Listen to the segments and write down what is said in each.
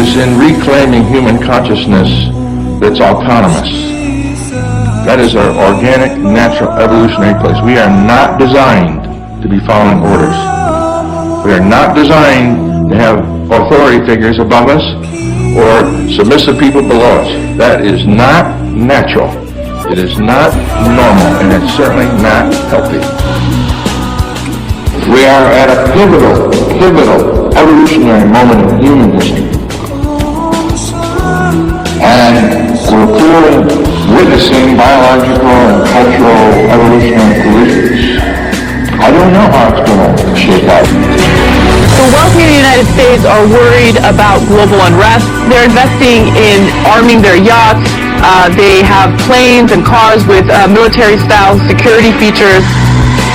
is in reclaiming human consciousness that's autonomous. That is our organic, natural, evolutionary place. We are not designed to be following orders. We are not designed to have authority figures above us or submissive people below us. That is not natural. It is not normal, and it's certainly not healthy. We are at a pivotal evolutionary moment in human history. And we're clearly witnessing biological and cultural evolutionary collisions. I don't know how it's going to shake out. The wealthy in the United States are worried about global unrest. They're investing in arming their yachts. They have planes and cars with military-style security features.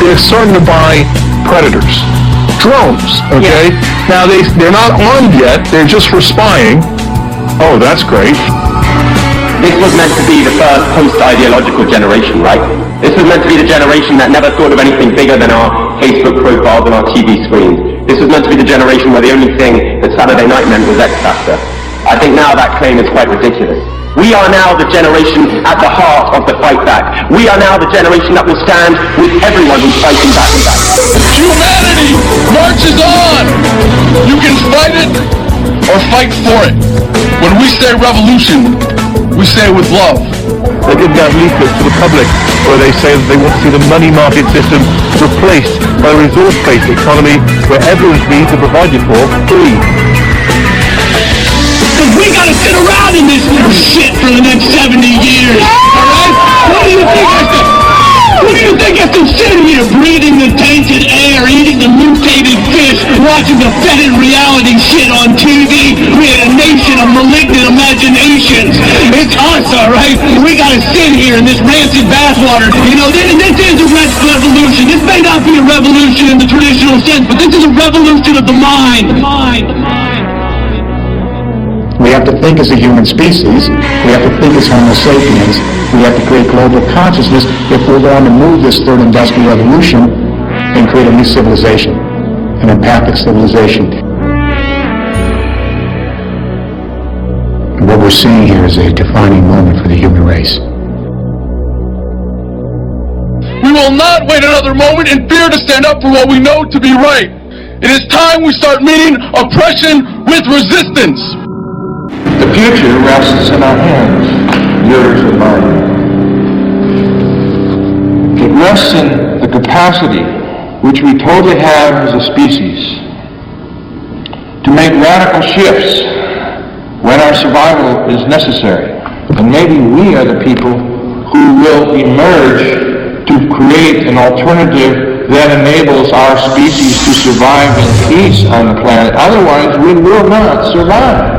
They're starting to buy predators, drones, okay? Yeah. Now, they're not armed yet. They're just for spying. Oh, that's great. This was meant to be the first post-ideological generation, right? This was meant to be the generation that never thought of anything bigger than our Facebook profiles and our TV screens. This was meant to be the generation where the only thing that Saturday night meant was X Factor. I think now that claim is quite ridiculous. We are now the generation at the heart of the fight back. We are now the generation that will stand with everyone who's fighting back. Humanity marches on! You can fight it or fight for it. When we say revolution, we say it with love. They give out leaflets to the public where they say that they want to see the money market system replaced by a resource-based economy where everyone's needs are provided for free. Because we gotta sit around in this little shit for the next 70 years, alright? What do you think has to sit here breathing the tainted air, eating the mutated fish, watching the fetid reality shit on TV? We had a nation of malignant imaginations. It's us, alright? We gotta sit here in this rancid bathwater. You know, this is a revolution. This may not be a revolution in the traditional sense, but this is a revolution of the mind. We have to think as a human species. We have to think as Homo sapiens. We have to create global consciousness if we're going to move this third industrial revolution and create a new civilization, an empathic civilization. And what we're seeing here is a defining moment for the human race. We will not wait another moment in fear to stand up for what we know to be right. It is time we start meeting oppression with resistance. The future rests in our hands, yours and mine. It rests in the capacity which we totally have as a species to make radical shifts when our survival is necessary. And maybe we are the people who will emerge to create an alternative that enables our species to survive in peace on the planet. Otherwise, we will not survive.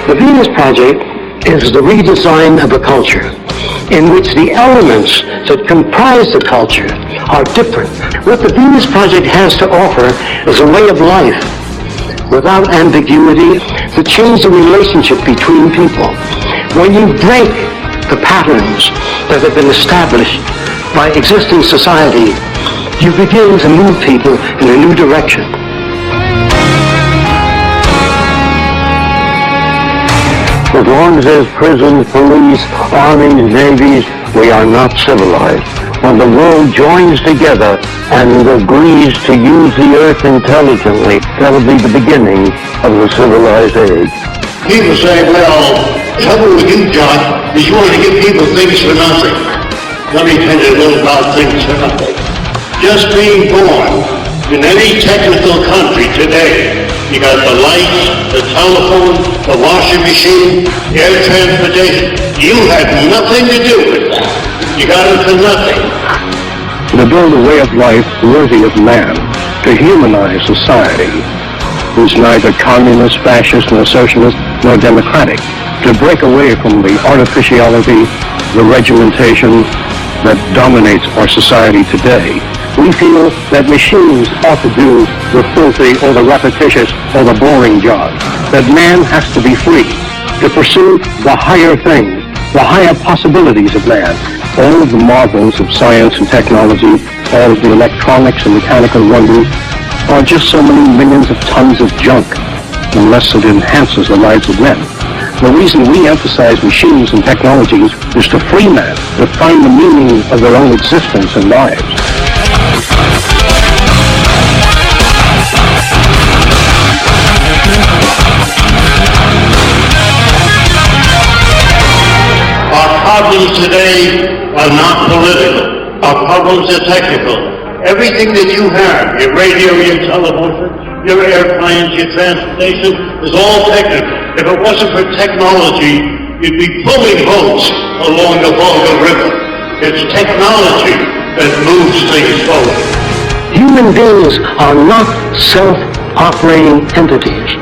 The Venus Project is the redesign of a culture in which the elements that comprise the culture are different. What the Venus Project has to offer is a way of life without ambiguity to change the relationship between people. When you break the patterns that have been established by existing society, you begin to move people in a new direction. As long as there's prisons, police, armies, navies, we are not civilized. When the world joins together and agrees to use the earth intelligently, that will be the beginning of the civilized age. People say, well, the trouble with you, John, is you want to give people things for nothing. Let me tell you a little about things for nothing. Just being born in any technical country today You got the lights, the telephone, the washing machine, air transportation. You had nothing to do with that. You got it for nothing. To build a way of life worthy of man, to humanize society, who's neither communist, fascist, nor socialist, nor democratic, to break away from the artificiality, the regimentation that dominates our society today. We feel that machines ought to do the filthy or the repetitious or the boring jobs. That man has to be free to pursue the higher things, the higher possibilities of man. All of the marvels of science and technology, all of the electronics and mechanical wonders are just so many millions of tons of junk unless it enhances the lives of men. The reason we emphasize machines and technologies is to free man, to find the meaning of their own existence and lives. Our problems today are not political. Our problems are technical. Everything that you have, your radio, your television, your airplanes, your transportation, is all technical. If it wasn't for technology, you'd be pulling boats along the Volga River. It's technology that moves things forward. Human beings are not self-operating entities.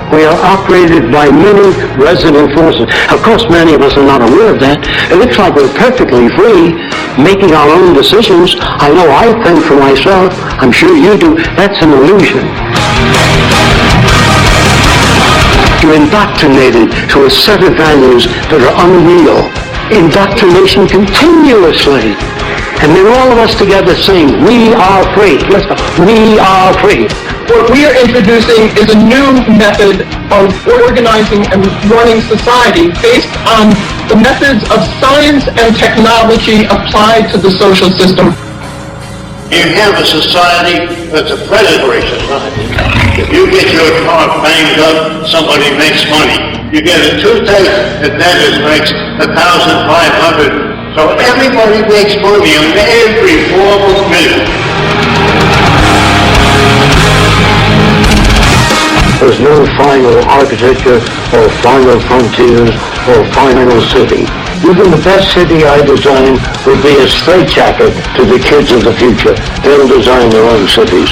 We are operated by many resident forces. Of course, many of us are not aware of that. It looks like we're perfectly free, making our own decisions. I know I think for myself. I'm sure you do. That's an illusion. You're indoctrinated to a set of values that are unreal. Indoctrination continuously. And then all of us together saying, we are free. Let's go. We are free. What we are introducing is a new method of organizing and running society based on the methods of science and technology applied to the social system. You have a society that's a predatory society. If you get your car banged up, somebody makes money. You get a toothache, the dentist makes $1,500. So everybody makes money on every form of business. There's no final architecture or final frontiers or final city. Even the best city I design would be a straitjacket to the kids of the future. They'll design their own cities.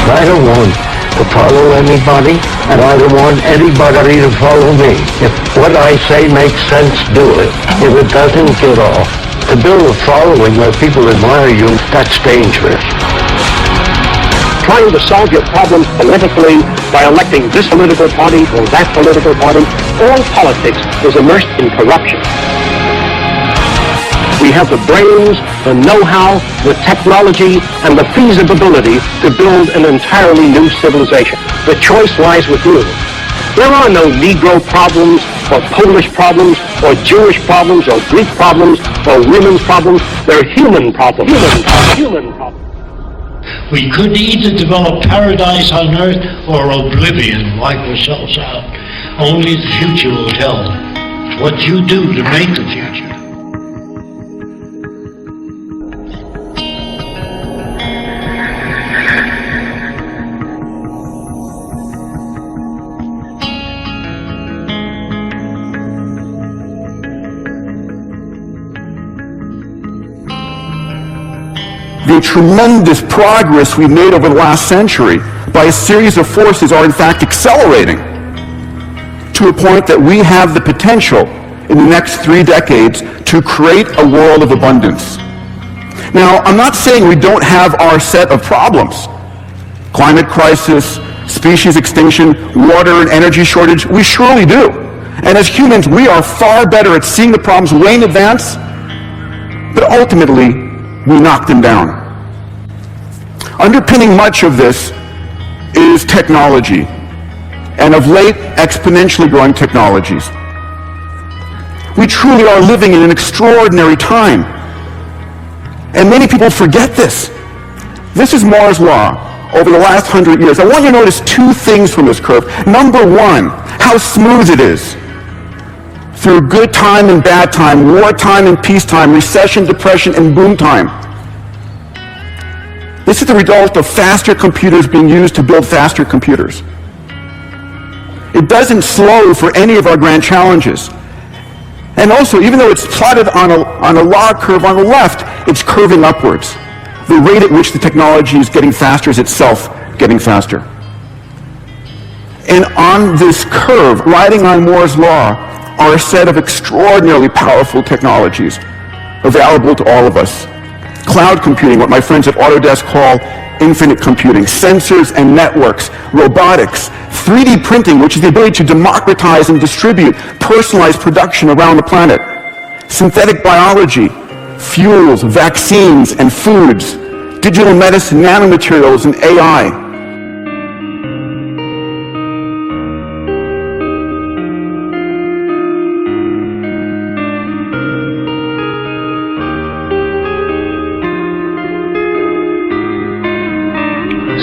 I don't want to follow anybody, and I don't want anybody to follow me. If what I say makes sense, do it. If it doesn't, get off. To build a following where people admire you, that's dangerous. Trying to solve your problems politically by electing this political party or that political party, all politics is immersed in corruption. We have the brains, the know-how, the technology, and the feasibility to build an entirely new civilization. The choice lies with you. There are no Negro problems, or Polish problems, or Jewish problems, or Greek problems, or women's problems. They're human problems. Human problems. We could either develop paradise on earth or oblivion, wipe ourselves out. Only the future will tell what you do to make the future. The tremendous progress we made over the last century by a series of forces are in fact accelerating to a point that we have the potential in the next 3 decades to create a world of abundance. Now, I'm not saying we don't have our set of problems. Climate crisis, species extinction, water and energy shortage, we surely do. And as humans, we are far better at seeing the problems way in advance, but ultimately, we knock them down. Underpinning much of this is technology, and of late, exponentially growing technologies. We truly are living in an extraordinary time, and many people forget this. This is Moore's Law over the last 100 years. I want you to notice 2 things from this curve. Number 1, how smooth it is. Through good time and bad time, wartime and peacetime, recession, depression, and boom time. This is the result of faster computers being used to build faster computers. It doesn't slow for any of our grand challenges. And also, even though it's plotted on a log curve on the left, it's curving upwards. The rate at which the technology is getting faster is itself getting faster. And on this curve, riding on Moore's law, are a set of extraordinarily powerful technologies available to all of us. Cloud computing, what my friends at Autodesk call infinite computing, sensors and networks, robotics, 3D printing, which is the ability to democratize and distribute personalized production around the planet, synthetic biology, fuels, vaccines, and foods, digital medicine, nanomaterials, and AI.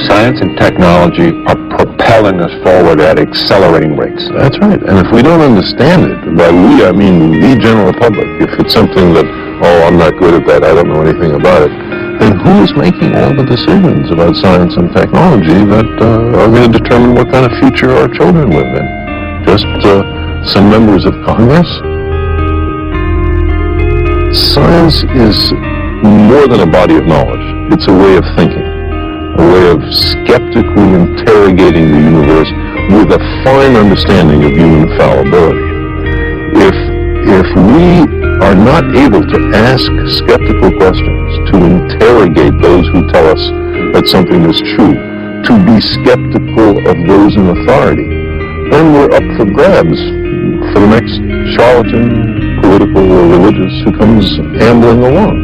Science and technology are propelling us forward at accelerating rates. That's right. And if we don't understand it, by we, I mean the general public, if it's something that, oh, I'm not good at that, I don't know anything about it, then who is making all the decisions about science and technology that are going to determine what kind of future our children live in? Just some members of Congress? Science is more than a body of knowledge. It's a way of thinking. A way of skeptically interrogating the universe with a fine understanding of human fallibility. If we are not able to ask skeptical questions, to interrogate those who tell us that something is true, to be skeptical of those in authority, then we're up for grabs for the next charlatan, political or religious who comes ambling along.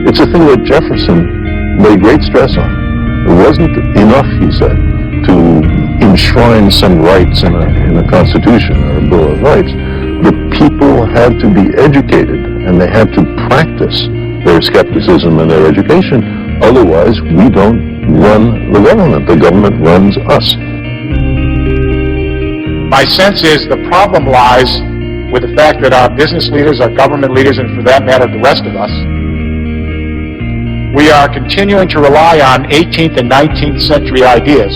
It's a thing that Jefferson laid great stress on. It wasn't enough, he said, to enshrine some rights in a constitution or a Bill of Rights. The people had to be educated, and they had to practice their skepticism and their education. Otherwise, we don't run the government. The government runs us. My sense is the problem lies with the fact that our business leaders, our government leaders, and for that matter, the rest of us, we are continuing to rely on 18th and 19th century ideas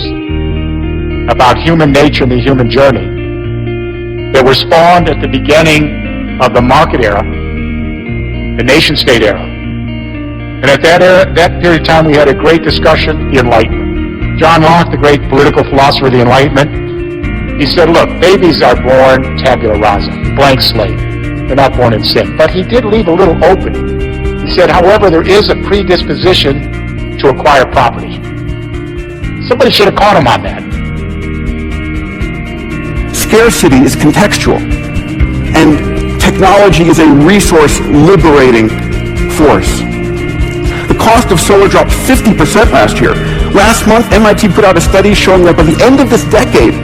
about human nature and the human journey that were spawned at the beginning of the market era, the nation-state era. And at that period of time, we had a great discussion, the Enlightenment. John Locke, the great political philosopher of the Enlightenment, he said, look, babies are born tabula rasa, blank slate. They're not born in sin. But he did leave a little open. He said, however, there is a predisposition to acquire property. Somebody should have caught him on that. Scarcity is contextual, and technology is a resource-liberating force. The cost of solar dropped 50% last year. Last month, MIT put out a study showing that by the end of this decade,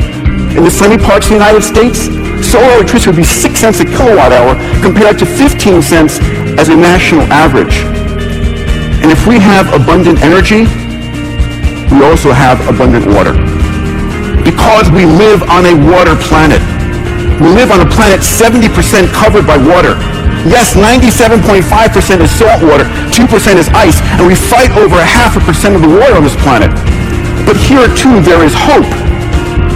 in the sunny parts of the United States, solar electricity would be 6 cents a kilowatt hour compared to 15 cents as a national average. And if we have abundant energy, we also have abundant water. Because we live on a water planet. We live on a planet 70% covered by water. Yes, 97.5% is salt water, 2% is ice, and we fight over 0.5% of the water on this planet. But here too, there is hope.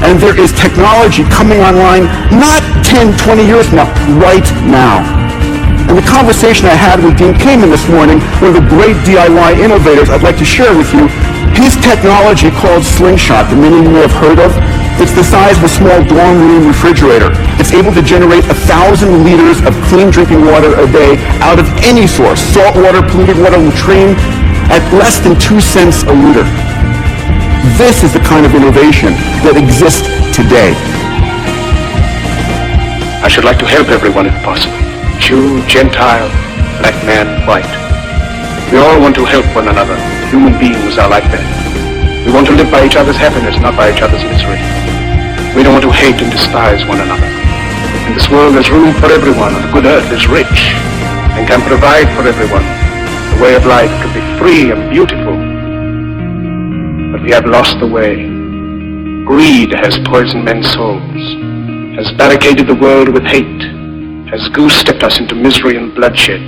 And there is technology coming online not 10, 20 years from now, right now. And the conversation I had with Dean Kamen this morning, one of the great DIY innovators I'd like to share with you, his technology called Slingshot, that many of you may have heard of, it's the size of a small dorm room refrigerator. It's able to generate 1,000 liters of clean drinking water a day out of any source, salt water, polluted water, latrine, at less than 2 cents a liter. This is the kind of innovation that exists today. I should like to help everyone if possible. Jew, Gentile, black man, white. We all want to help one another. Human beings are like that. We want to live by each other's happiness, not by each other's misery. We don't want to hate and despise one another. In this world there's room for everyone, and the good earth is rich and can provide for everyone. The way of life can be free and beautiful. But we have lost the way. Greed has poisoned men's souls, has barricaded the world with hate, has goose-stepped us into misery and bloodshed.